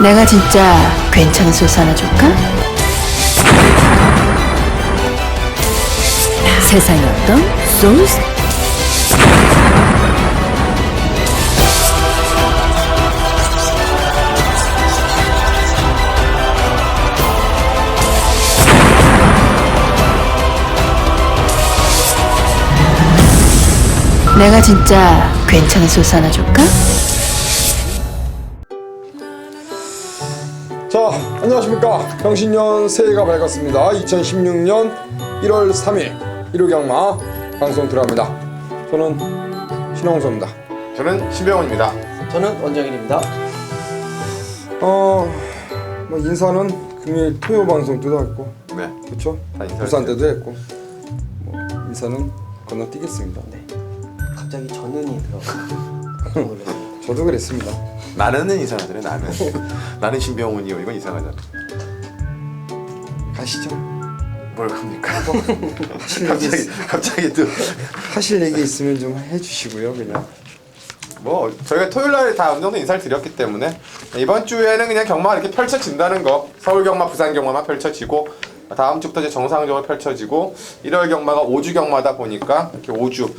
내가 진짜 괜찮은 소스 하나 줄까? 세상에 어떤 소스? 내가 진짜 괜찮은 소스 하나 줄까? 자, 안녕하십니까. 병신년 새해가 밝았습니다. 2016년 1월 3일 일요경마 방송 들어갑니다. 저는 신홍수입니다. 저는 신병원입니다. 저는 원정일입니다. 뭐 인사는 금요일 토요 방송 때도 했고, 네. 그렇죠? 다 인사했죠. 부산 때도 했고, 뭐 인사는 건너뛰겠습니다. 네. 갑자기 전은이 들어가. 깜짝 놀랐어요. 저도 그랬습니다. 나는 이상하잖아요. 나는 나는 신병훈이요. 이건 이상하잖아. 가시죠. 뭘 갑니까? 하실 얘기, 갑자기 또 하실 얘기 있으면 좀 해주시고요, 그냥. 뭐 저희가 토요일 날에 다 어느 정도 인사를 드렸기 때문에 이번 주에는 그냥 경마가 이렇게 펼쳐진다는 거. 서울 경마, 부산 경마만 펼쳐지고 다음 주부터 이제 정상적으로 펼쳐지고 1월 경마가 5주 경마다 보니까 이렇게 5주.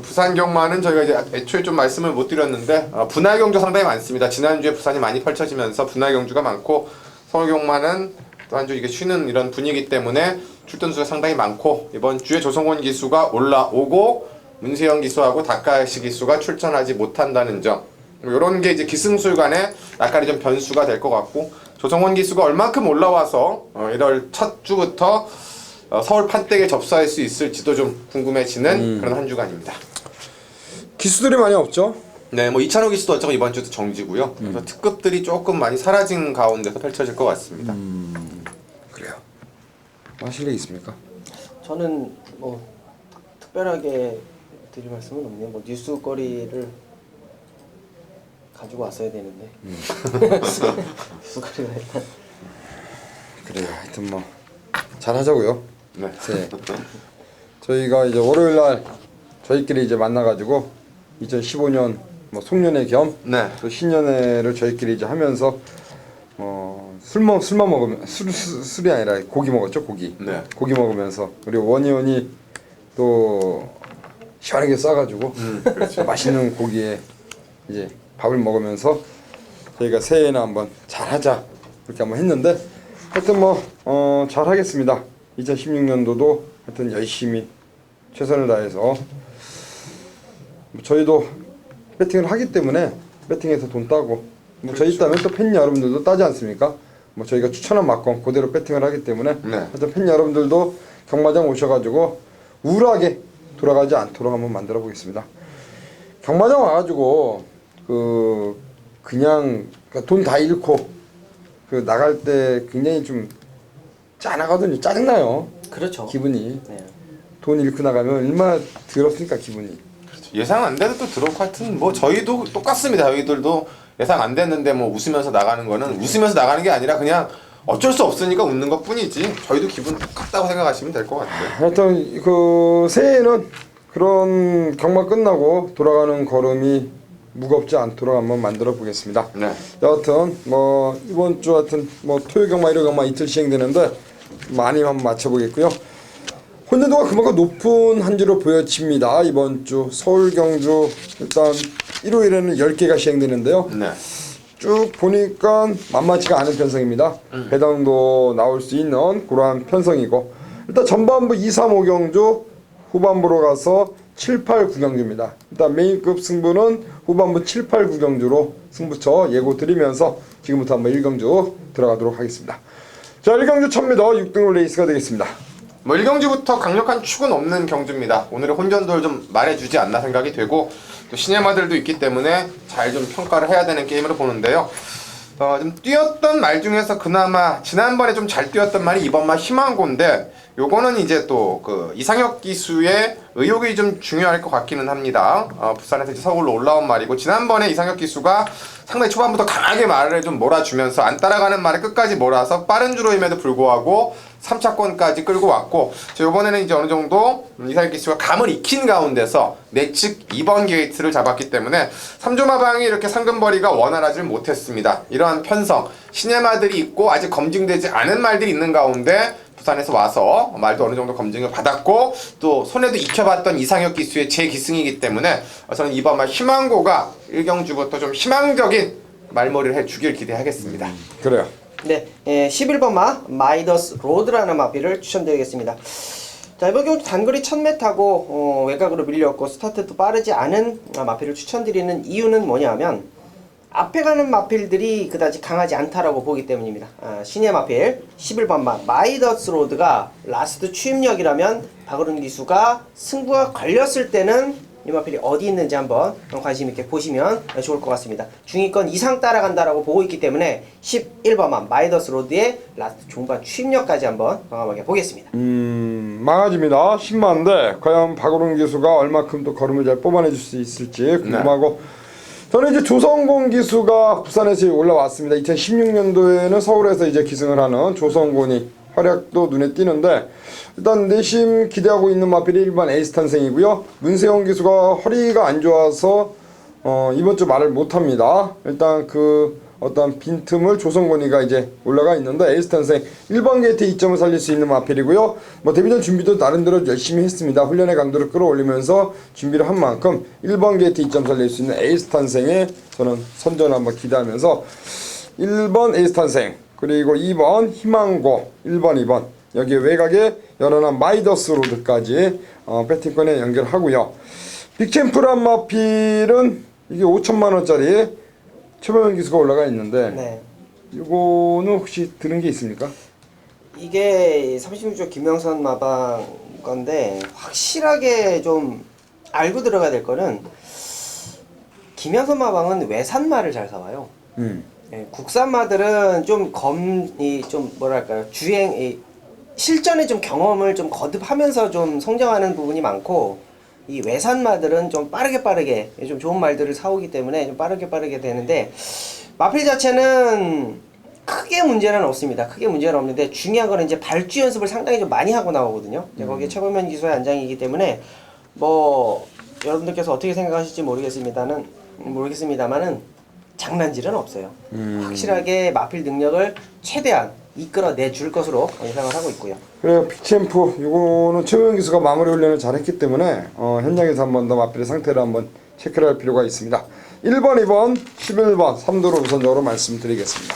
부산 경마는 저희가 이제 애초에 좀 말씀을 못 드렸는데 분할 경주 상당히 많습니다. 지난주에 부산이 많이 펼쳐지면서 분할 경주가 많고 서울 경마는 또 한 주 이게 쉬는 이런 분위기 때문에 출전 수가 상당히 많고 이번 주에 조성원 기수가 올라오고 문세영 기수하고 다카시 기수가 출전하지 못한다는 점. 이런 게 이제 기승술 간에 약간의 좀 변수가 될 것 같고 조성원 기수가 얼만큼 올라와서 1월 첫 주부터 서울 판때기에 접수할 수 있을지도 좀 궁금해지는 그런 한 주간입니다. 기수들이 많이 없죠? 네, 뭐 이찬호 기수도 어차피 이번 주도 정지고요. 그래서 특급들이 조금 많이 사라진 가운데서 펼쳐질 것 같습니다. 그래요. 하실 얘기 있습니까? 저는 뭐 특별하게 드릴 말씀은 없네요. 뭐 뉴스거리를 가지고 왔어야 되는데. 뉴스거리가 일단 그래요. 하여튼 뭐 잘하자고요. 네. 네. 저희가 이제 월요일 날 저희끼리 이제 만나가지고 2015년 뭐 송년회 겸 네. 또 신년회를 저희끼리 이제 하면서 술만 먹으면 술이 아니라 고기 먹었죠. 고기. 네. 고기 먹으면서 그리고 원희원이 또 시원하게 싸가지고 그렇죠. 맛있는 고기에 이제 밥을 먹으면서 저희가 새해에는 한번 잘하자 이렇게 한번 했는데 하여튼 뭐 잘하겠습니다. 2016년도도 하여튼 열심히 최선을 다해서 뭐 저희도 배팅을 하기 때문에 배팅해서 돈 따고 뭐 저희 있다면 또 팬 여러분들도 따지 않습니까? 뭐 저희가 추천한 막건 그대로 배팅을 하기 때문에 네. 하여튼 팬 여러분들도 경마장 오셔가지고 우울하게 돌아가지 않도록 한번 만들어 보겠습니다. 경마장 와가지고 그냥 돈 다 잃고 나갈 때 굉장히 좀 짠하거든요. 짜증나요. 그렇죠. 기분이. 네. 돈 잃고 나가면 얼마나 더럽습니까 기분이. 예상 안 돼도 또 들어오고 하여튼 뭐 저희도 똑같습니다. 저희들도 예상 안 됐는데 뭐 웃으면서 나가는 거는 웃으면서 나가는 게 아니라 그냥 어쩔 수 없으니까 웃는 것 뿐이지 저희도 기분 똑같다고 생각하시면 될 것 같아요. 하여튼 새해에는 그런 경마 끝나고 돌아가는 걸음이 무겁지 않도록 한번 만들어 보겠습니다. 네. 여하튼 뭐 이번 주 하여튼 뭐 토요 경마 일요 경마 이틀 시행되는데 많이 한번 맞춰보겠고요. 혼돈도가 그만큼 높은 한 주로 보여집니다. 이번 주 서울 경주 일단 일요일에는 10개가 시행되는데요. 네. 쭉 보니까 만만치가 않은 편성입니다. 배당도 나올 수 있는 그러한 편성이고 일단 전반부 2, 3, 5경주 후반부로 가서 7, 8, 9경주입니다. 일단 메인급 승부는 후반부 7, 8, 9경주로 승부처 예고 드리면서 지금부터 한번 1경주 들어가도록 하겠습니다. 자, 1경주 1000m 6등홀 레이스가 되겠습니다. 뭐 1경주부터 강력한 축은 없는 경주입니다. 오늘의 혼전도를 좀 말해주지 않나 생각이 되고 또 시네마들도 있기 때문에 잘 좀 평가를 해야 되는 게임으로 보는데요. 좀 뛰었던 말 중에서 그나마 지난번에 좀 잘 뛰었던 말이 이번 말 희망고인데 요거는 이제 또 그 이상혁 기수의 의욕이 좀 중요할 것 같기는 합니다. 부산에서 이제 서울로 올라온 말이고 지난번에 이상혁 기수가 상당히 초반부터 강하게 말을 좀 몰아주면서 안 따라가는 말을 끝까지 몰아서 빠른 주로임에도 불구하고 3차권까지 끌고 왔고 이번에는 이제 어느 정도 이상혁 기수가 감을 익힌 가운데서 내측 2번 게이트를 잡았기 때문에 3조 마방이 이렇게 상금벌이가 원활하지 못했습니다. 이러한 편성, 신의 말들이 있고 아직 검증되지 않은 말들이 있는 가운데 부산에서 와서 말도 어느 정도 검증을 받았고 또 손에도 익혀봤던 이상혁 기수의 제 기승이기 때문에 저는 이번 말 희망고가 1경주부터 좀 희망적인 말머리를 해주길 기대하겠습니다. 그래요. 네, 11번 마 마이더스 로드라는 마필을 추천드리겠습니다. 자, 이번 경주 단거리 1000m 타고 외곽으로 밀렸고 스타트도 빠르지 않은 마필을 추천드리는 이유는 뭐냐면 앞에 가는 마필들이 그다지 강하지 않다라고 보기 때문입니다. 신의 마필 11번 마 마이더스 로드가 라스트 추임력이라면 박으른 기수가 승부가 걸렸을 때는 이 마필이 어디 있는지 한번 관심 있게 보시면 좋을 것 같습니다. 중위권 이상 따라간다라고 보고 있기 때문에 11번 마 마이더스 로드의 라스트 중반 추임력까지 한번 과감하게 보겠습니다. 망아집니다. 10만인데 과연 박우른 기수가 얼마큼 또 걸음을 잘 뽑아내줄 수 있을지 궁금하고 저는 이제 조성곤 기수가 부산에서 올라왔습니다. 2016년도에는 서울에서 이제 기승을 하는 조성곤이 활약도 눈에 띄는데 일단 내심 기대하고 있는 마필이 1번 에이스 탄생이고요. 문세영 기수가 허리가 안 좋아서 이번 주 말을 못합니다. 일단 그 어떤 빈틈을 조성곤이가 이제 올라가 있는데 에이스 탄생 1번 게이트 2점을 살릴 수 있는 마필이고요. 뭐 데뷔전 준비도 나름대로 열심히 했습니다. 훈련의 강도를 끌어올리면서 준비를 한 만큼 1번 게이트 2점 살릴 수 있는 에이스 탄생에 저는 선전을 한번 기대하면서 1번 에이스 탄생 그리고 2번 희망고 1번 2번 여기에 외곽에 연연한 마이더스 로드까지 배팅권에 연결하고요. 빅챔프란 마필은 이게 5천만원짜리 최범현 기수가 올라가 있는데 네. 이거는 혹시 들은 게 있습니까? 이게 36조 김영선 마방 건데 확실하게 좀 알고 들어가야 될 거는 김영선 마방은 외산마를 잘 사와요. 예, 국산마들은 좀 좀 뭐랄까요 주행 실전에 좀 경험을 좀 거듭하면서 좀 성장하는 부분이 많고 이 외산마들은 좀 빠르게 좀 좋은 말들을 사오기 때문에 좀 빠르게 되는데 마필 자체는 크게 문제는 없습니다. 크게 문제는 없는데 중요한 거는 이제 발주 연습을 상당히 좀 많이 하고 나오거든요. 거기에 최범현 기수의 안장이기 때문에 뭐 여러분들께서 어떻게 생각하실지 모르겠습니다만은 장난질은 없어요. 확실하게 마필 능력을 최대한 이끌어내 줄 것으로 예상을 하고 있고요. 그래요. 빅챔프 이거는 최범현 기수가 마무리 훈련을 잘했기 때문에 현장에서 한 번 더 마필의 상태를 한번 체크를 할 필요가 있습니다. 1번, 2번, 11번 3도로 우선적으로 말씀드리겠습니다.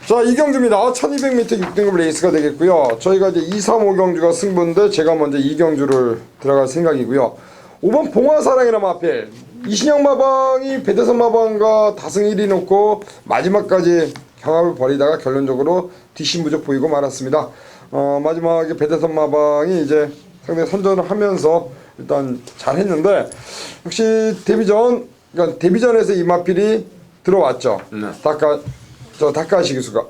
자, 이 경주입니다. 1200m 6등급 레이스가 되겠고요. 저희가 이제 2, 3, 5경주가 승부인데 제가 먼저 2경주를 들어갈 생각이고요. 5번 봉화사랑이라 마필 이신영 마방이 배대선 마방과 다승 1위 놓고 마지막까지 경합을 벌이다가 결론적으로 뒷심부족 보이고 말았습니다. 마지막에 배대선 마방이 이제 상당히 선전을 하면서 일단 잘했는데 역시 그러니까 데뷔전에서 이 마필이 들어왔죠. 다카시 기수가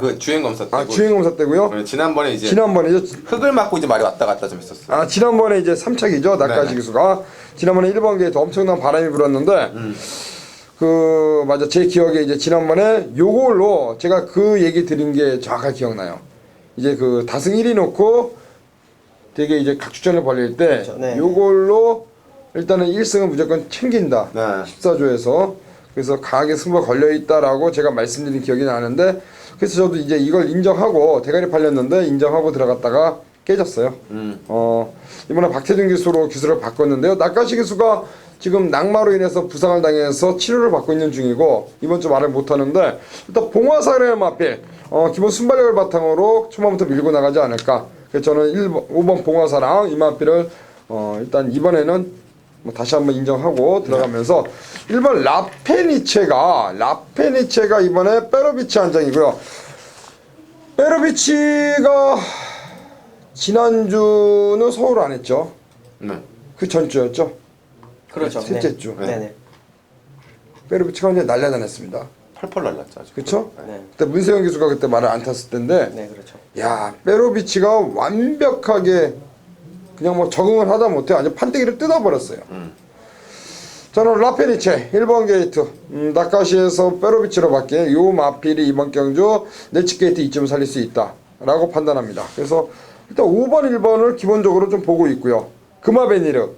그 주행 검사 때고 주행 검사 때고요. 지난번에 이제 지난번에 흙을 맞고 이제 말이 왔다 갔다 좀 했었어요. 지난번에 이제 3착이죠. 다카시 기수가 지난번에 1번 게이트 엄청난 바람이 불었는데 맞아. 제 기억에 이제 지난번에 요걸로 제가 그 얘기 드린 게 정확하게 기억나요. 이제 그 다승 1위 놓고 되게 이제 각축전을 벌릴 때 그렇죠. 네. 요걸로 일단은 1승은 무조건 챙긴다. 네. 14조에서. 그래서 강하게 승부가 걸려있다라고 제가 말씀드린 기억이 나는데 그래서 저도 이제 이걸 인정하고 대가리 팔렸는데 인정하고 들어갔다가 깨졌어요. 이번에 박태준 기수로 기수를 바꿨는데요. 낙가시 기수가 지금 낙마로 인해서 부상을 당해서 치료를 받고 있는 중이고 이번 주 말을 못하는데 일단 봉화사랑의 마필 기본 순발력을 바탕으로 초반부터 밀고 나가지 않을까. 그래서 저는 5번 봉화사랑 이 마필을 일단 이번에는 다시 한번 인정하고 들어가면서 1번 라페니체가 이번에 페로비치 한 장이고요. 페로비치가 지난주는 서울 안 했죠. 네. 그 전주였죠. 그렇죠. 셋째 주. 네네. 페로비치가 이제 날려다녔습니다. 펄펄 날랐죠. 아주. 그쵸? 네. 그때 문세영 기수가 그때 말을 안 탔을 텐데 네, 그렇죠. 야 페로비치가 완벽하게 그냥 뭐 적응을 하다 못해 완전 판때기를 뜯어버렸어요. 저는 라페리체 1번 게이트 나카시에서 페로비치로 바뀐 요 마필이 이번 경주 내치 게이트 이점을 살릴 수 있다 라고 판단합니다. 그래서 일단 5번 1번을 기본적으로 좀 보고 있고요. 금화베니르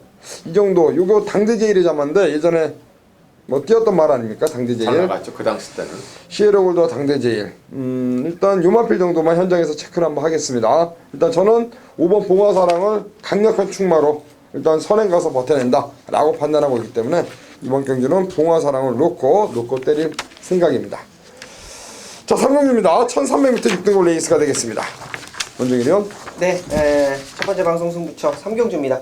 이 정도 요거 당대제일이 잡았는데 예전에 뭐 뛰었던 말 아닙니까? 당대제일 잘 나갔죠 그 당시 때는. 시에로골드와 당대제일 일단 요마필 정도만 현장에서 체크를 한번 하겠습니다. 일단 저는 5번 봉화사랑을 강력한 충마로 일단 선행 가서 버텨낸다 라고 판단하고 있기 때문에 이번 경기는 봉화사랑을 놓고 때릴 생각입니다. 자 3경기입니다. 1300m 6등골 레이스가 되겠습니다. 원정일이요? 네, 첫 번째 방송 승부처 3경주입니다.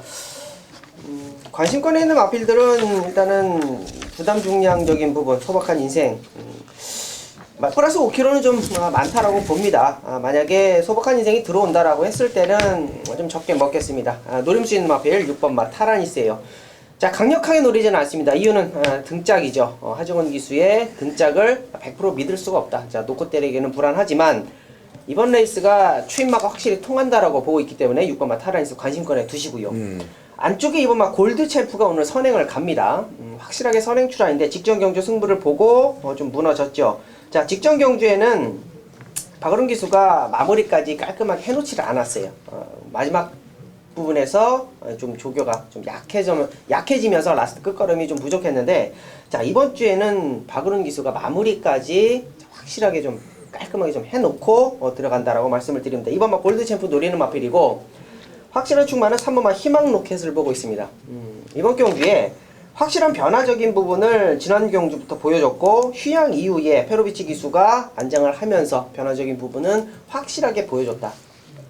관심권에 있는 마필들은 일단은 부담 중량적인 부분, 소박한 인생, 플러스 5kg는 좀 많다라고 봅니다. 만약에 소박한 인생이 들어온다라고 했을 때는 좀 적게 먹겠습니다. 노릴 수 있는 마필 6번 마 타라니스예요. 자, 강력하게 노리지는 않습니다. 이유는 등짝이죠. 하정원 기수의 등짝을 100% 믿을 수가 없다. 자, 놓고 때리기는 불안하지만 이번 레이스가 추임마가 확실히 통한다라고 보고 있기 때문에 6번 마 타라니스 관심권에 두시고요. 안쪽에 이번 막 골드 챔프가 오늘 선행을 갑니다. 확실하게 선행 출하인데 직전 경주 승부를 보고 좀 무너졌죠. 자, 직전 경주에는 박어른 기수가 마무리까지 깔끔하게 해놓지를 않았어요. 마지막 부분에서 좀 조교가 좀 약해지면서 라스트 끝걸음이 좀 부족했는데, 자, 이번 주에는 박어른 기수가 마무리까지 확실하게 좀 깔끔하게 좀 해놓고 들어간다라고 말씀을 드립니다. 이번 막 골드 챔프 노리는 마필이고 확실한 충만은 3번만 희망 로켓을 보고 있습니다. 이번 경주에 확실한 변화적인 부분을 지난 경주부터 보여줬고 휴양 이후에 페로비치 기수가 안장을 하면서 변화적인 부분은 확실하게 보여줬다.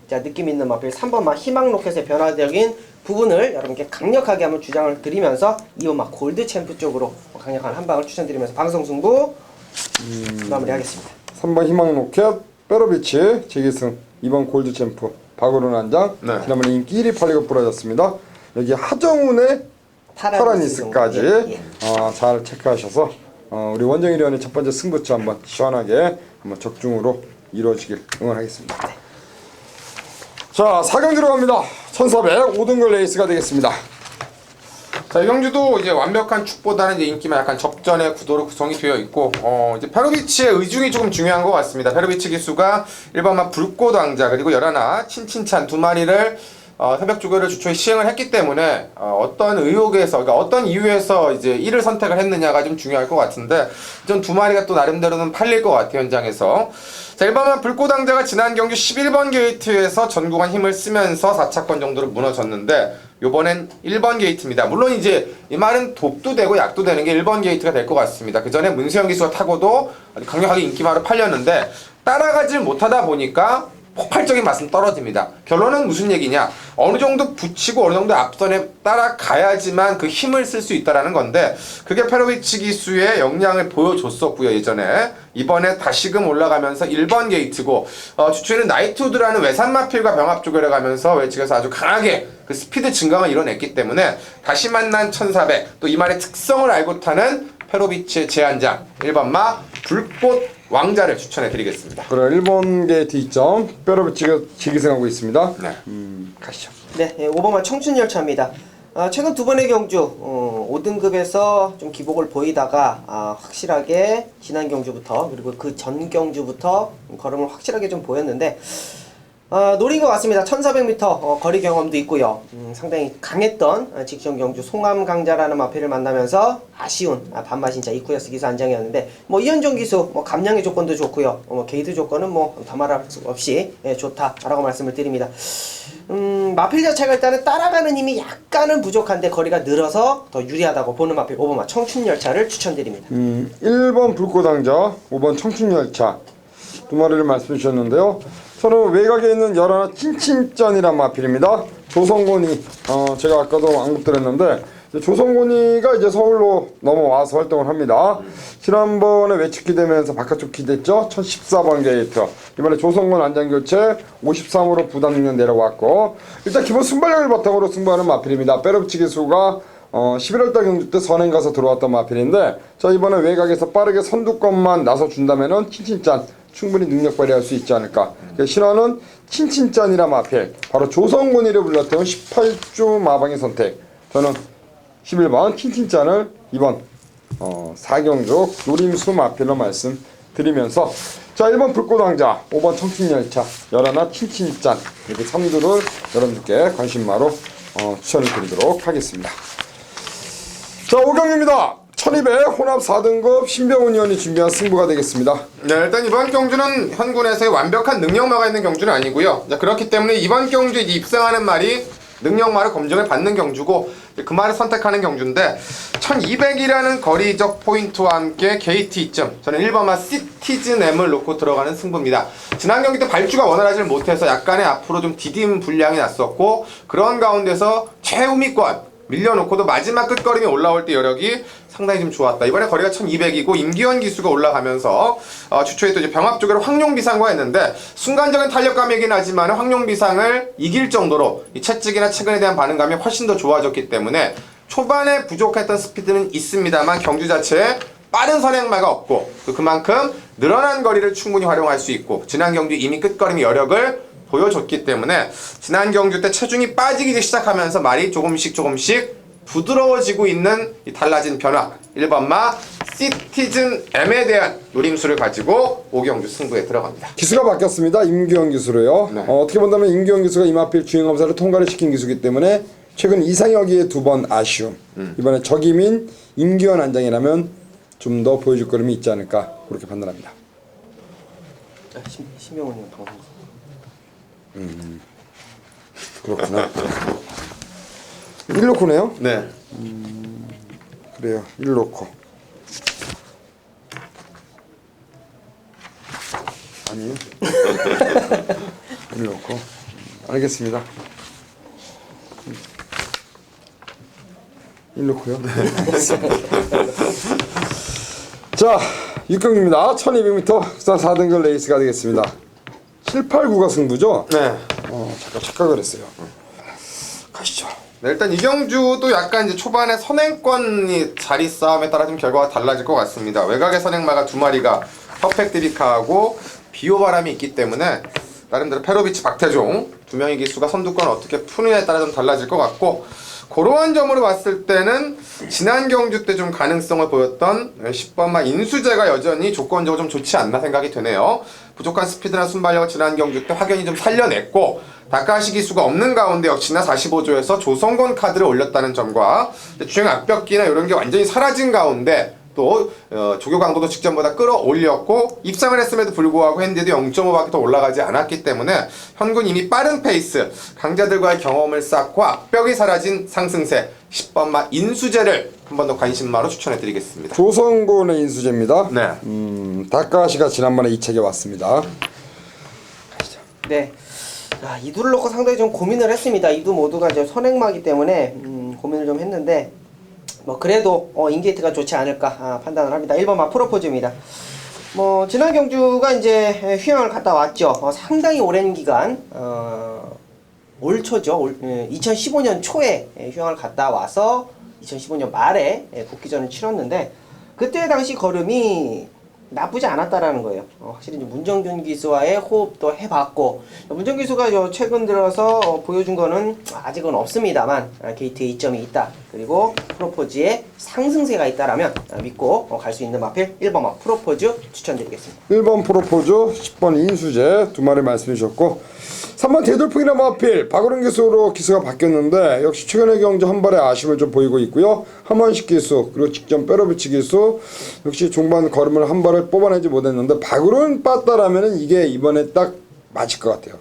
자, 느낌 있는 마필 3번만 희망 로켓의 변화적인 부분을 여러분께 강력하게 한번 주장을 드리면서 2번만 골드 챔프 쪽으로 강력한 한 방을 추천드리면서 방송 승부 마무리하겠습니다. 3번 희망 로켓 페로비치 재기승 2번 골드 챔프 박어른 한장 네. 지난번에 인기 1위 팔리고 부러졌습니다. 여기 하정운의 타라니스까지 예. 잘 체크하셔서 우리 원정일 위원의 첫 번째 승부처 한번 시원하게 한번 적중으로 이루어지길 응원하겠습니다. 자 4경기로 갑니다. 1400 5등급 레이스가 되겠습니다. 자, 이 경주도 이제 완벽한 축보다는 이제 인기만 약간 접전의 구도로 구성이 되어 있고, 이제 페로비치의 의중이 조금 중요한 것 같습니다. 페로비치 기수가 1번만 불꽃 왕자 그리고 열하나 친친찬 두 마리를 새벽 조교를 주초에 시행을 했기 때문에 어떤 의혹에서, 그러니까 어떤 이유에서 이제 이를 선택을 했느냐가 좀 중요할 것 같은데, 좀 두 마리가 또 나름대로는 팔릴 것 같아요, 현장에서. 자, 1번만 불꽃왕자가 지난 경주 11번 게이트에서 전국한 힘을 쓰면서 4차권 정도로 무너졌는데, 요번엔 1번 게이트입니다. 물론 이제 이 말은 독도 되고 약도 되는 게 1번 게이트가 될 것 같습니다. 그 전에 문세영 기수가 타고도 아주 강력하게 인기마로 팔렸는데, 따라가지 못하다 보니까 폭발적인 맛은 떨어집니다. 결론은 무슨 얘기냐? 어느 정도 붙이고 어느 정도 앞선에 따라가야지만 그 힘을 쓸 수 있다라는 건데, 그게 페로비치 기수의 역량을 보여줬었고요, 예전에. 이번에 다시금 올라가면서 1번 게이트고, 주초에는 나이트우드라는 외산마필과 병합 조결해 가면서 외측에서 아주 강하게 그 스피드 증강을 이뤄냈기 때문에 다시 만난 1400, 또 이 말의 특성을 알고 타는 페로비치의 제한장 1번마 불꽃 왕자를 추천해 드리겠습니다. 그래 1번 게이트 2점 페로비치가 지기승하고 있습니다. 네. 가시죠. 네, 5번만 청춘열차입니다. 최근 두 번의 경주 5등급에서 좀 기복을 보이다가 확실하게 지난 경주부터 그리고 그 전 경주부터 걸음을 확실하게 좀 보였는데 노린 것 같습니다. 1400m 거리 경험도 있고요. 상당히 강했던 직전 경주 송암 강자라는 마필을 만나면서 아쉬운 반마신차 이쿠야스 기수 안장이었는데, 뭐 이현종 기수 감량의 조건도 좋고요. 게이트 조건은 뭐 더말할 수 없이 좋다라고 말씀을 드립니다. 마필 자체가 일단은 따라가는 힘이 약간은 부족한데 거리가 늘어서 더 유리하다고 보는 마필 5번마 청춘열차를 추천드립니다. 1번 불꽃왕자 5번 청춘열차 두 마리를 말씀해 주셨는데요. 저는 외곽에 있는 열하나 찐친전이란 마필입니다. 조성곤이 제가 아까도 언급드렸는데 조성곤이가 이제 서울로 넘어와서 활동을 합니다. 지난번에 외측 기대면서 바깥쪽 기대했죠. 1014번 게이트 이번에 조성곤 안장교체 53으로 부담 능력 내려왔고, 일단 기본 순발력을 바탕으로 승부하는 마필입니다. 페로비치 기수가 11월달 경주 때 선행 가서 들어왔던 마필인데, 자 이번에 외곽에서 빠르게 선두권만 나서 준다면은 칭칭짠 충분히 능력 발휘할 수 있지 않을까. 신화는 친친짠이라 마필, 바로 조성곤이를 불렀던 18조 마방의 선택. 저는 11번 친친짠을 이번 4경주 노림수 마필로 말씀드리면서, 자 1번 불꽃왕자, 5번 청춘열차, 11 친친짠, 이렇게 3두를 여러분들께 관심마로 추천을 드리도록 하겠습니다. 자 5경기입니다. 1200 혼합 4등급 신병훈 의원이 준비한 승부가 되겠습니다. 네, 일단 이번 경주는 현군에서의 완벽한 능력마가 있는 경주는 아니고요. 자, 그렇기 때문에 이번 경주에 입상하는 말이 능력마를 검증을 받는 경주고, 그 말을 선택하는 경주인데 1200이라는 거리적 포인트와 함께 게이트 이점, 저는 1번마 시티즌 M을 놓고 들어가는 승부입니다. 지난 경기 때 발주가 원활하지 못해서 약간의 앞으로 좀 디딤 분량이 났었고, 그런 가운데서 최우미권 밀려놓고도 마지막 끝거림이 올라올 때 여력이 상당히 좀 좋았다. 이번에 거리가 1200이고 임기현 기수가 올라가면서 주초에 또 이제 병합 쪽으로 황룡비상과 했는데, 순간적인 탄력감이긴 하지만 황룡비상을 이길 정도로 이 채찍이나 측근에 대한 반응감이 훨씬 더 좋아졌기 때문에 초반에 부족했던 스피드는 있습니다만 경주 자체에 빠른 선행마가 없고, 그만큼 늘어난 거리를 충분히 활용할 수 있고, 지난 경주 이미 끝거림의 여력을 보여줬기 때문에 지난 경주 때 체중이 빠지기 시작하면서 말이 조금씩 부드러워지고 있는 이 달라진 변화, 1번마 시티즌 M에 대한 노림수를 가지고 5경주 승부에 들어갑니다. 기수가 바뀌었습니다. 임규현 기수로요. 네. 어떻게 본다면 임규현 기수가 이마필 주행검사를 통과를 시킨 기수이기 때문에 최근 이상혁이의 2번 아쉬움, 이번에 적임인 임규현 안장이라면 좀 더 보여줄 거름이 있지 않을까, 그렇게 판단합니다. 신병훈 의원 방송. 그렇구나. 1로코네요? 네. 그래요. 1로코. 아니요. 1로코. 알겠습니다. 1로코요? 자, 6경기입니다. 1200m 4등급 레이스가 되겠습니다. 7, 8, 9가 승부죠? 네. 잠깐 착각을 했어요. 가시죠. 네, 일단 이 경주도 약간 이제 초반에 선행권이 자리 싸움에 따라 좀 결과가 달라질 것 같습니다. 외곽의 선행마가 2마리가 퍼펙트리카하고 비오바람이 있기 때문에 나름대로 페로비치, 박태종 2명의 기수가 선두권을 어떻게 푸느냐에 따라 좀 달라질 것 같고, 그러한 점으로 봤을 때는 지난 경주 때 좀 가능성을 보였던 10번마 인수재가 여전히 조건적으로 좀 좋지 않나 생각이 되네요. 부족한 스피드나 순발력을 지난 경주 때 확연히 좀 살려냈고, 다카시 기수가 없는 가운데 역시나 45조에서 조성곤 카드를 올렸다는 점과 주행 앞벽기나 이런 게 완전히 사라진 가운데 또 조교 강도도 직전보다 끌어올렸고, 입상을 했음에도 불구하고 핸디도 0.5바퀴 더 올라가지 않았기 때문에 현군 이미 빠른 페이스, 강자들과의 경험을 쌓고 앞벽이 사라진 상승세 10번마 인수재를 한 번 더 관심마로 추천해드리겠습니다. 조성곤의 인수재입니다. 네. 다카시가 지난번에 이 책에 왔습니다. 네. 이두를 놓고 상당히 좀 고민을 했습니다. 이두 모두가 이제 선행마기 때문에 고민을 좀 했는데, 뭐 그래도 인게이트가 좋지 않을까 판단을 합니다. 1번마 프로포즈입니다. 뭐 지난 경주가 이제 휴양을 갔다 왔죠. 상당히 오랜 기간 올 초죠. 2015년 초에 휴양을 갔다 와서 2015년 말에 복귀전을 치렀는데, 그때 당시 걸음이 나쁘지 않았다라는 거예요. 확실히 이제 문정균 기수와의 호흡도 해봤고, 문정균 기수가 최근 들어서 보여준 거는 아직은 없습니다만 게이트에 이점이 있다, 그리고 프로포즈에 상승세가 있다라면 믿고 갈 수 있는 마필 1번마 프로포즈 추천드리겠습니다. 1번 프로포즈, 10번 인수재 2마리 말씀해 주셨고, 3번 대돌풍이나 마필 박으른 기수로 기수가 바뀌었는데 역시 최근의 경주 한 발의 아쉬움을 좀 보이고 있고요. 함원식 기수, 그리고 직전 빼로비치 기수 역시 종반 걸음을 한 발을 뽑아내지 못했는데, 박으른 빠따라면 이게 이번에 딱 맞을 것 같아요.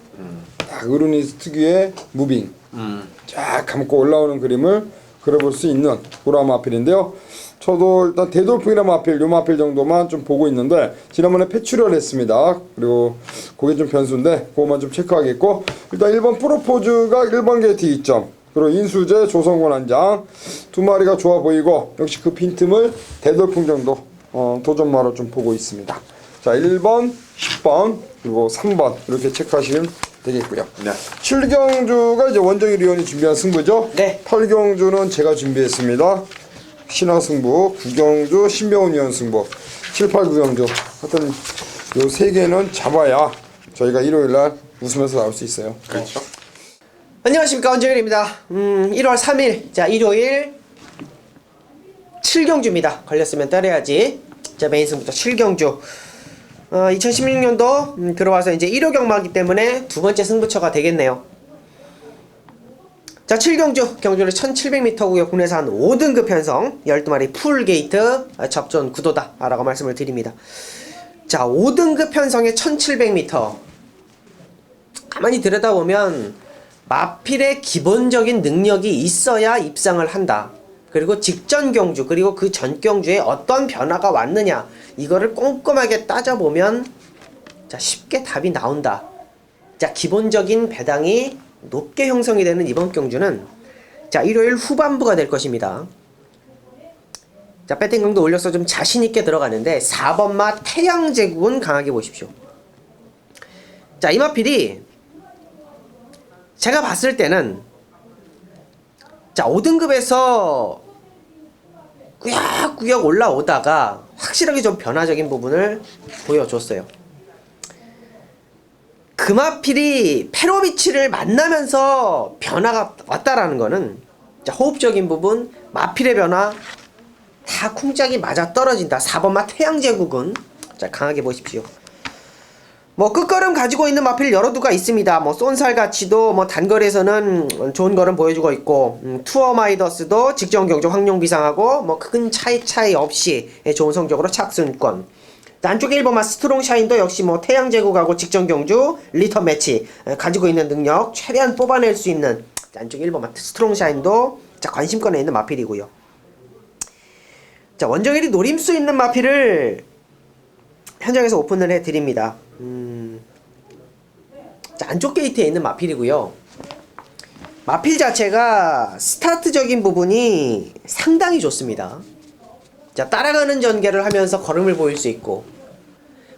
박으른이 특유의 무빙, 쫙 감고 올라오는 그림을 그려볼 수 있는 그런 마필인데요. 저도 일단 대돌풍이나 마필, 요 마필 정도만 좀 보고 있는데, 지난번에 패출을 했습니다. 그리고 그게 좀 변수인데 그것만 좀 체크하겠고, 일단 1번 프로포즈가 1번 게이트 2점, 그리고 인수재, 조성곤 한장 2마리가 좋아 보이고, 역시 그 빈틈을 대돌풍 정도 도전마로 좀 보고 있습니다. 자, 1번, 10번, 그리고 3번 이렇게 체크하시면 되겠고요. 네. 7경주가 이제 원정일 의원이 준비한 승부죠. 네. 8경주는 제가 준비했습니다. 신화 승부, 9경주 신병훈 의원 승부, 7, 8, 9경주. 하여튼 요 세 개는 잡아야 저희가 일요일날 웃으면서 나올 수 있어요. 그렇죠. 안녕하십니까, 원정일입니다. 1월 3일 자 일요일 7경주입니다. 걸렸으면 때려야지. 자 메인 승부터 7경주. 2016년도 들어와서 이제 1호 경마이기 때문에 두 번째 승부처가 되겠네요. 자 7경주 경주를 1700m고요. 국내에서 한 5등급 편성 12마리 풀게이트 접전 구도다 라고 말씀을 드립니다. 자 5등급 편성의 1700m 가만히 들여다보면 마필의 기본적인 능력이 있어야 입상을 한다. 그리고 직전 경주 그리고 그 전 경주에 어떤 변화가 왔느냐 이거를 꼼꼼하게 따져보면 자 쉽게 답이 나온다. 자 기본적인 배당이 높게 형성이 되는 이번 경주는 자 일요일 후반부가 될 것입니다. 자 배팅강도 올려서 좀 자신있게 들어가는데 4번마 태양제국은 강하게 보십시오. 자 이 마필이 제가 봤을 때는 자 5등급에서 꾸역꾸역 올라오다가 확실하게 좀 변화적인 부분을 보여줬어요. 금화필이 페로비치를 만나면서 변화가 왔다라는 거는 자 호흡적인 부분 마필의 변화 다 쿵짝이 맞아 떨어진다. 4번마 태양제국은 자 강하게 보십시오. 뭐 끝걸음 가지고 있는 마필 여러 두가 있습니다. 뭐 쏜살 가치도 뭐 단거리에서는 좋은 걸음 보여주고 있고 투어 마이더스도 직전 경주 황룡 비상하고 뭐 큰 차이 없이 좋은 성적으로 착순권. 안쪽에 1번마 스트롱 샤인도 역시 뭐 태양제국하고 직전 경주 리턴 매치 가지고 있는 능력 최대한 뽑아낼 수 있는 안쪽 1번마 스트롱 샤인도 자 관심권에 있는 마필이고요. 자 원정일이 노림수 있는 마필을 현장에서 오픈을 해드립니다. 자 안쪽 게이트에 있는 마필이고요. 마필 자체가 스타트적인 부분이 상당히 좋습니다. 자 따라가는 전개를 하면서 걸음을 보일 수 있고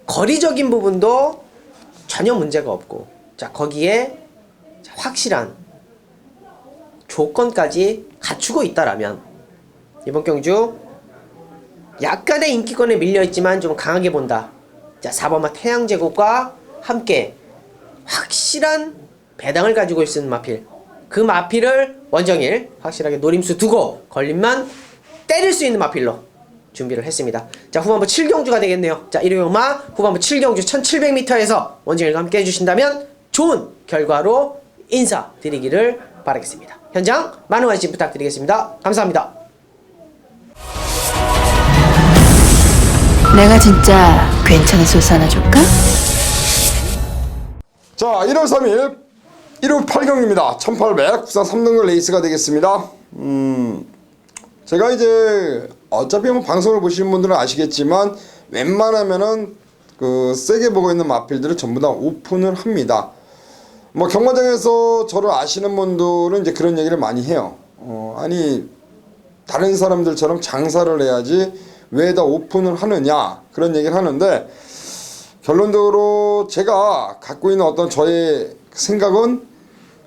거리적인 부분도 전혀 문제가 없고 자 거기에 자, 확실한 조건까지 갖추고 있다라면 이번 경주 약간의 인기권에 밀려있지만 좀 강하게 본다. 자 4번마 태양제국과 함께 확실한 배당을 가지고 있는 마필 그 마필을 원정일 확실하게 노림수 두고 걸림만 때릴 수 있는 마필로 준비를 했습니다. 자 후반부 7경주가 되겠네요. 자 일요일마 후반부 7경주 1700m에서 원정일과 함께 해주신다면 좋은 결과로 인사드리기를 바라겠습니다. 현장 많은 관심 부탁드리겠습니다. 감사합니다. 내가 진짜 괜찮은 소스 하나 줄까? 자 1월 3일 1호 8경입니다. 1800 부산 3등급 레이스가 되겠습니다. 제가 이제 어차피 뭐 방송을 보시는 분들은 아시겠지만 웬만하면은 그 세게 보고 있는 마필들을 전부 다 오픈을 합니다. 뭐 경마장에서 저를 아시는 분들은 이제 그런 얘기를 많이 해요. 아니 다른 사람들처럼 장사를 해야지 왜 다 오픈을 하느냐 그런 얘기를 하는데 결론적으로 제가 갖고 있는 어떤 저의 생각은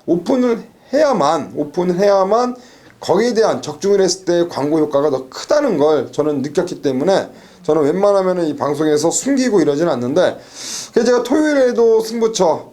오픈을 해야만 거기에 대한 적중을 했을 때 광고 효과가 더 크다는 걸 저는 느꼈기 때문에 저는 웬만하면 이 방송에서 숨기고 이러진 않는데 그래서 제가 토요일에도 승부처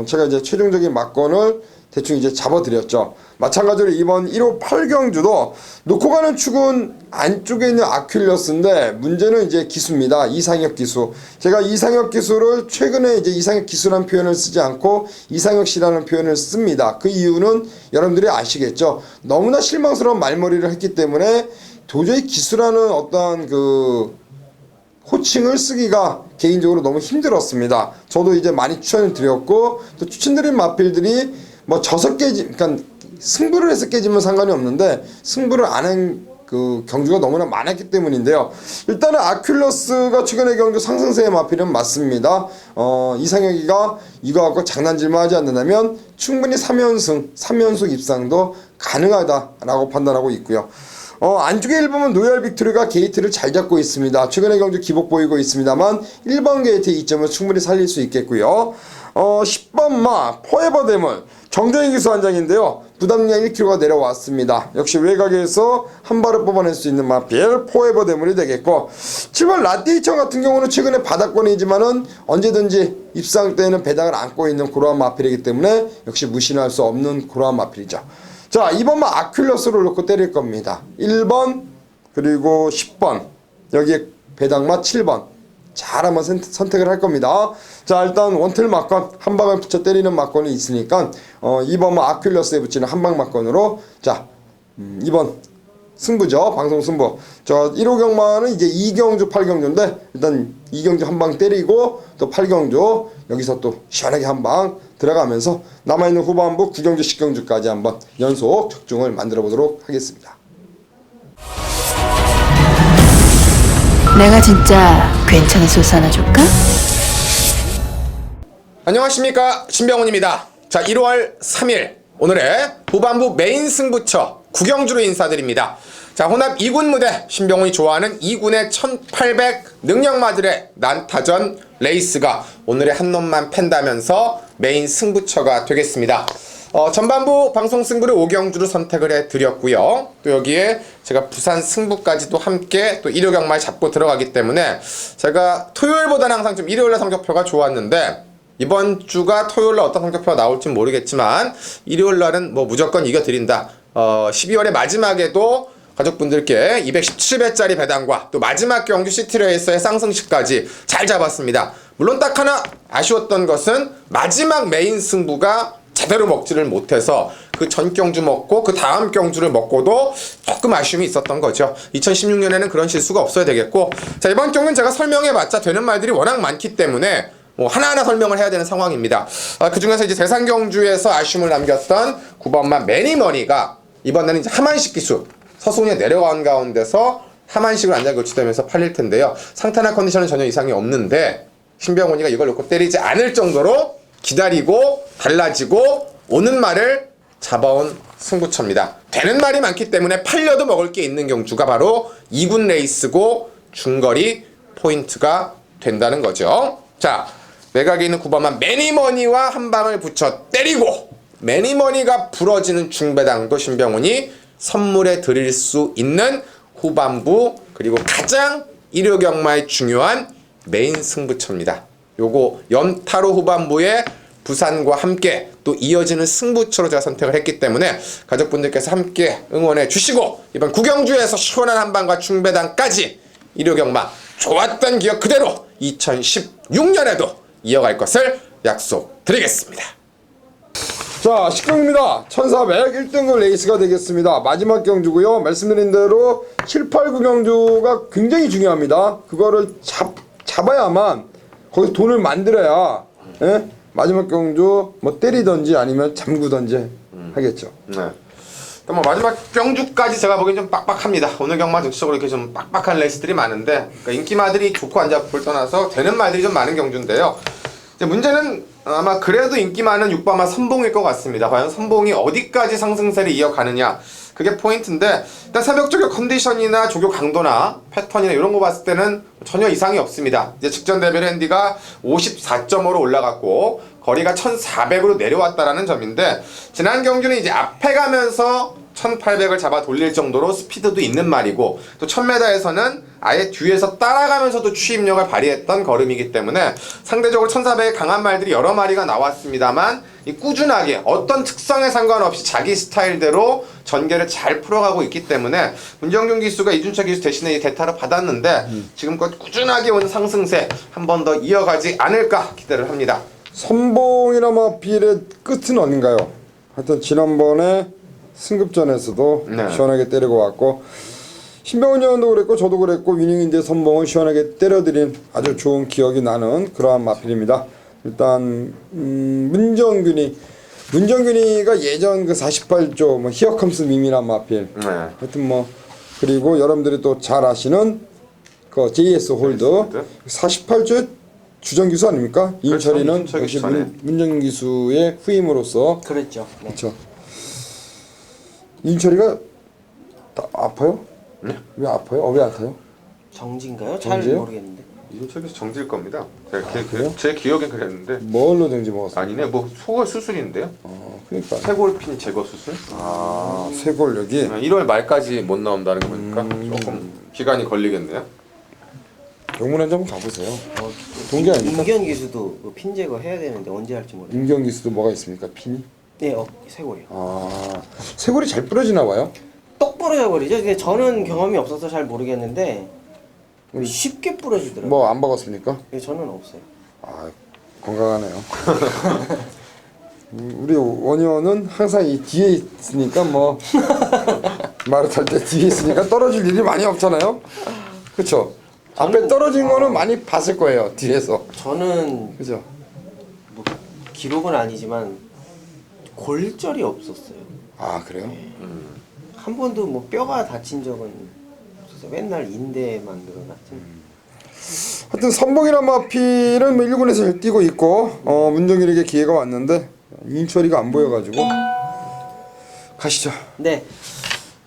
제가 이제 최종적인 막건을 대충 이제 잡아드렸죠. 마찬가지로 이번 1호 8경주도 놓고 가는 축은 안쪽에 있는 아큘러스인데 문제는 이제 기수입니다. 이상혁 기수. 제가 이상혁 기수를 최근에 이제 이상혁 기수라는 표현을 쓰지 않고 이상혁 씨라는 표현을 씁니다. 그 이유는 여러분들이 아시겠죠. 너무나 실망스러운 말머리를 했기 때문에 도저히 기수라는 어떠한 그 호칭을 쓰기가 개인적으로 너무 힘들었습니다. 저도 이제 많이 추천을 드렸고 또 추천드린 마필들이 뭐 져서 그러니까 승부를 해서 깨지면 상관이 없는데 승부를 안 한 그 경주가 너무나 많았기 때문인데요. 일단은 아큘러스가 최근의 경주 상승세의 마필은 맞습니다. 이상혁이가 이거 갖고 장난질만 하지 않는다면 충분히 3연속 입상도 가능하다라고 판단하고 있고요. 안쪽에 1번은 노열 빅토리가 게이트를 잘 잡고 있습니다. 최근의 경주 기복 보이고 있습니다만 1번 게이트의 이점을 충분히 살릴 수 있겠고요. 10번 마 포에버 대물 정정희 기수 한 장인데요. 부담량 1kg가 내려왔습니다. 역시 외곽에서 한 발을 뽑아낼 수 있는 마필 포에버 대물이 되겠고 7번 라디에이션 같은 경우는 최근에 바닥권이지만은 언제든지 입상 때에는 배당을 안고 있는 그러한 마필이기 때문에 역시 무시할 수 없는 그러한 마필이죠. 자, 2번만 아큘러스를 놓고 때릴 겁니다. 1번 그리고 10번 여기에 배당마 7번 잘 한번 선택을 할 겁니다. 자, 일단 원틀 막건 한 방을 붙여 때리는 막건이 있으니까 2번만 아큘러스에 붙이는 한방 막건으로 자 2번 승부죠. 방송 승부. 저 1호 경마는 이제 2경주 8경주인데 일단 2경주 한 방 때리고 또 8경주 여기서 또 시원하게 한 방 들어가면서 남아있는 후반부 9경주 10경주까지 한번 연속 적중을 만들어 보도록 하겠습니다. 내가 진짜 괜찮은 소스 하나 줄까? 안녕하십니까, 신병훈입니다. 자, 1월 3일 오늘의 후반부 메인 승부처 구경주로 인사드립니다. 자, 혼합 2군 무대, 신병훈이 좋아하는 2군의 1800 능력마들의 난타전 레이스가 오늘의 한 놈만 팬다면서 메인 승부처가 되겠습니다. 전반부 방송 승부를 5경주로 선택을 해드렸고요. 또 여기에 제가 부산 승부까지도 함께 또 일요 경마에 잡고 들어가기 때문에 제가 토요일보다는 항상 좀 일요일날 성적표가 좋았는데 이번 주가 토요일날 어떤 성적표가 나올지 모르겠지만 일요일날은 뭐 무조건 이겨드린다. 12월의 마지막에도 가족분들께 217배짜리 배당과 또 마지막 경주 시티레이서의 쌍승시까지 잘 잡았습니다. 물론 딱 하나 아쉬웠던 것은 마지막 메인 승부가 제대로 먹지를 못해서 그 전 경주 먹고 그 다음 경주를 먹고도 조금 아쉬움이 있었던 거죠. 2016년에는 그런 실수가 없어야 되겠고, 자, 이번 경기는 제가 설명해봤자 되는 말들이 워낙 많기 때문에 뭐 하나하나 설명을 해야 되는 상황입니다. 그 중에서 이제 대상경주에서 아쉬움을 남겼던 9번만 매니머니가 이번에는 이제 하만식 기수 서승에 내려간 가운데서 하만식으로 안장 교체되면서 팔릴 텐데요. 상태나 컨디션은 전혀 이상이 없는데 신병훈이가 이걸 놓고 때리지 않을 정도로 기다리고 달라지고 오는 말을 잡아온 승부처입니다. 되는 말이 많기 때문에 팔려도 먹을 게 있는 경주가 바로 2군 레이스고 중거리 포인트가 된다는 거죠. 자, 외곽에 있는 9번만 매니머니와 한 방을 붙여 때리고 매니머니가 부러지는 중배당도 신병훈이 선물해 드릴 수 있는 후반부 그리고 가장 일요경마의 중요한 메인 승부처입니다. 요거 연타로 후반부에 부산과 함께 또 이어지는 승부처로 제가 선택을 했기 때문에 가족분들께서 함께 응원해 주시고 이번 구경주에서 시원한 한방과 중배당까지 일요경마 좋았던 기억 그대로 2016년에도 이어갈 것을 약속드리겠습니다. 자, 10경입니다. 1400 1등급 레이스가 되겠습니다. 마지막 경주고요. 말씀드린 대로 7, 8, 9경주가 굉장히 중요합니다. 그거를 잡아야만 거기서 돈을 만들어야 마지막 경주 뭐 때리던지 아니면 잠그던지 하겠죠. 네. 뭐 마지막 경주까지 제가 보기엔 좀 빡빡합니다. 오늘 경마 전체적으로 이렇게 좀 빡빡한 레이스들이 많은데 그러니까 인기마들이 좋고 안 좋고를 떠나서 되는 말들이 좀 많은 경주인데요. 이제 문제는 아마 그래도 인기 많은 6번마 선봉일 것 같습니다. 과연 선봉이 어디까지 상승세를 이어가느냐 그게 포인트인데 일단 새벽 조교 컨디션이나 조교 강도나 패턴이나 이런 거 봤을 때는 전혀 이상이 없습니다. 이제 직전 대별 핸디가 54.5로 올라갔고 거리가 1400으로 내려왔다라는 점인데 지난 경주는 이제 앞에 가면서 1800을 잡아 돌릴 정도로 스피드도 있는 말이고 또 1000m에서는 아예 뒤에서 따라가면서도 추입력을 발휘했던 걸음이기 때문에 상대적으로 1400의 강한 말들이 여러 마리가 나왔습니다만 이 꾸준하게 어떤 특성에 상관없이 자기 스타일대로 전개를 잘 풀어가고 있기 때문에 문정균 기수가 이준철 기수 대신에 이 대타를 받았는데 지금껏 꾸준하게 온 상승세 한 번 더 이어가지 않을까 기대를 합니다. 선봉이나 마필의 끝은 어딘가요? 하여튼 지난번에 승급전에서도 네. 시원하게 때리고 왔고 신병훈 의원도 그랬고 저도 그랬고 위닝인데 선봉을 시원하게 때려드린 아주 좋은 기억이 나는 그러한 마필입니다. 일단 문정균이가 예전 그 48조 뭐 히어컴스 미미란 마필 네. 하여튼 뭐 그리고 여러분들이 또 잘 아시는 그 JS 홀드 48조의 주전 기수 아닙니까? 이인철이는 역시 문정균 기수의 후임으로서 그랬죠. 네. 그렇죠. 인철이가 아파요? 네? 왜 아파요? 왜 아파요? 정지인가요? 잘 정지요? 모르겠는데. 이준철 기수 정지일 겁니다. 그래요? 제 기억엔 그랬는데 뭘로 정지 먹었어요? 아니네 뭐 속을 수술인데요. 그러니까 쇄골핀 제거 수술. 쇄골 여기 1월 말까지 못 나온다는 거 보니까 조금 기간이 걸리겠네요. 병문안 좀 가보세요. 동계 아닙니까? 임견 기수도 그 핀 제거 해야 되는데 언제 할지 모르겠어요. 임경기수도 뭐가 있습니까? 핀이? 네, 쇄골이요. 쇄골이 잘 부러지나 봐요. 똑 부러져 버리죠. 근데 저는 경험이 없어서 잘 모르겠는데 쉽게 부러지더라고요. 뭐 안 박았습니까? 네, 저는 없어요. 건강하네요. 우리 원효는 항상 이 뒤에 있으니까 뭐 말을 탈 때 뒤에 있으니까 떨어질 일이 많이 없잖아요. 그렇죠? 앞에 떨어진 거는 많이 봤을 거예요. 뒤에서. 저는 그죠? 뭐 기록은 아니지만 골절이 없었어요. 그래요? 한 번도 뭐 뼈가 다친 적은 없었어요. 맨날 인대만 늘어났지. 하여튼 선봉이란 마필은 뭐 1군에서 뛰고 있고 문정일에게 기회가 왔는데 인철이가 안 보여가지고 가시죠. 네.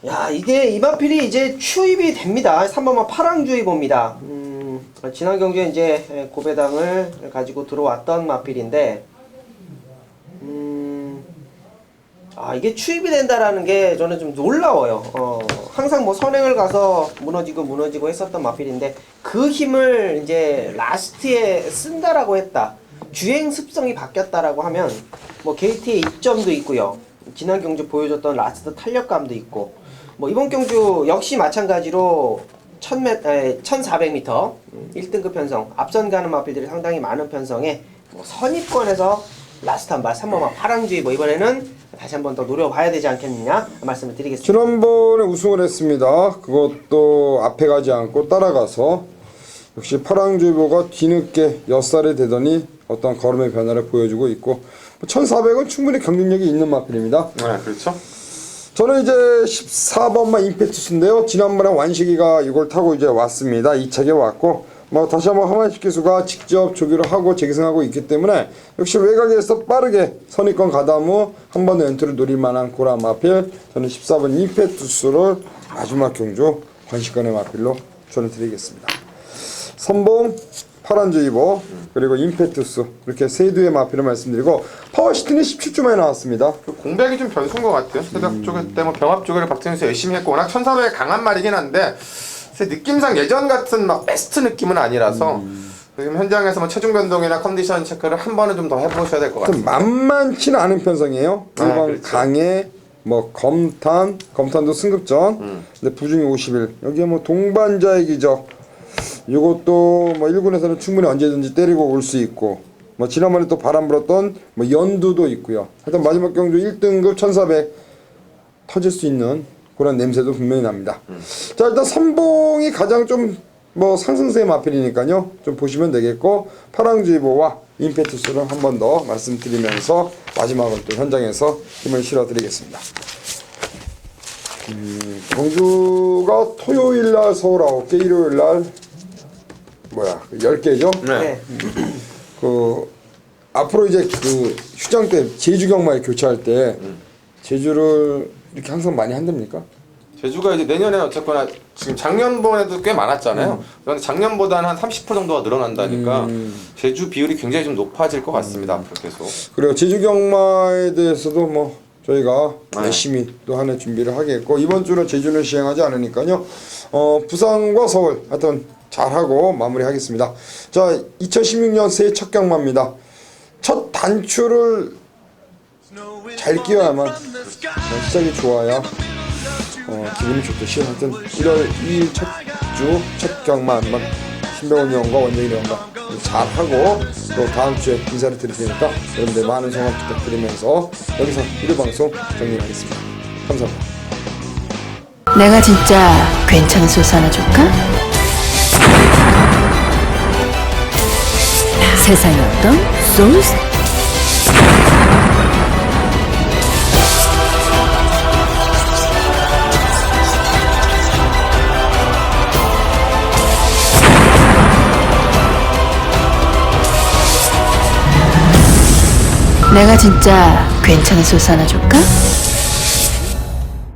야, 이게 이마필이 이제 추입이 됩니다. 3번만 파랑주의보입니다. 지난 경주에 이제 고배당을 가지고 들어왔던 마필인데, 이게 추입이 된다라는 게 저는 좀 놀라워요. 항상 뭐 선행을 가서 무너지고 했었던 마필인데, 그 힘을 이제 라스트에 쓴다라고 했다. 주행 습성이 바뀌었다라고 하면, 뭐 게이트의 이점도 있고요. 지난 경주 보여줬던 라스트 탄력감도 있고, 뭐 이번 경주 역시 마찬가지로 1400m 1등급 편성, 앞선 가는 마필들이 상당히 많은 편성에 뭐 선입권에서 라스트 한 발 3번마 파랑주의 뭐 이번에는 다시 한 번 더 노려봐야 되지 않겠느냐 말씀을 드리겠습니다. 지난번에 우승을 했습니다. 그것도 앞에 가지 않고 따라가서 역시 파랑주의보가 뒤늦게 엿살이 되더니 어떤 걸음의 변화를 보여주고 있고 1400은 충분히 경쟁력이 있는 마필입니다. 네, 그렇죠. 저는 이제 14번만 임페투스인데요. 지난번에 완식이가 이걸 타고 이제 왔습니다. 2차게 왔고 뭐 다시 한번 하마식 기수가 직접 조기를 하고 재기승하고 있기 때문에 역시 외곽에서 빠르게 선입권 가담 후 한 번 더 엔트를 노릴 만한 고라 마필, 저는 14번 임페투스를 마지막 경주 관식권의 마필로 저는 드리겠습니다. 선봉, 파란주의보, 그리고 임페투스 이렇게 세 두의 마필을 말씀드리고 파워시티는 17주 만에 나왔습니다. 공백이 좀 변수인 것 같아요. 세력 쪽에 때문에 병합 쪽을 박정희에서 열심히 했고 워낙 1400 강한 말이긴 한데 제 느낌상 예전 같은 막 베스트 느낌은 아니라서 지금 현장에서 뭐 체중 변동이나 컨디션 체크를 한 번은 좀 더 해보셔야 될 것 같아요. 만만치는 않은 편성이에요. 일반 그렇죠. 강해, 뭐 검탄도 승급전, 근데 부중이 50일. 여기에 뭐 동반자의 기적. 이것도 뭐 1군에서는 충분히 언제든지 때리고 올 수 있고, 뭐 지난번에 또 바람 불었던 뭐 연두도 있고요. 하여튼 마지막 경주 1등급 1400 터질 수 있는 그런 냄새도 분명히 납니다. 자, 일단 선봉이 가장 좀 뭐 상승세의 마필이니까요. 좀 보시면 되겠고, 파랑주의보와 임페투스를 한 번 더 말씀드리면서 마지막은 또 현장에서 힘을 실어드리겠습니다. 경주가 토요일날 서울 9개, 일요일날 10개죠? 네. 앞으로 이제 그 휴장 때 제주 경마에 교체할 때 제주를 이렇게 항상 많이 한답니까? 제주가 이제 내년에 어쨌거나 지금 작년번에도 꽤 많았잖아요. 그런데 작년보다는 한 30% 정도가 늘어난다니까 제주 비율이 굉장히 좀 높아질 것 같습니다. 앞으로 계속. 그리고 제주 경마에 대해서도 뭐 저희가 열심히 또 한 해 준비를 하겠고, 이번 주는 제주는 시행하지 않으니까요. 부산과 서울 하여튼 잘하고 마무리하겠습니다. 자, 2016년 새해 첫 경마입니다. 첫 단추를 잘 끼워야만 시작이 좋아야 기분이 좋듯이, 하여튼 1월 2일 첫 주 첫 경마 한번 신병훈 형과 원정일 형과 잘하고 또 다음 주에 인사를 드릴 테니까 여러분들 많은 성원 부탁드리면서 여기서 1회 방송 정리하겠습니다. 감사합니다. 내가 진짜 괜찮은 소스 하나 줄까? 세상에 어떤 소스? 내가 진짜 괜찮은 소스 하나 줄까?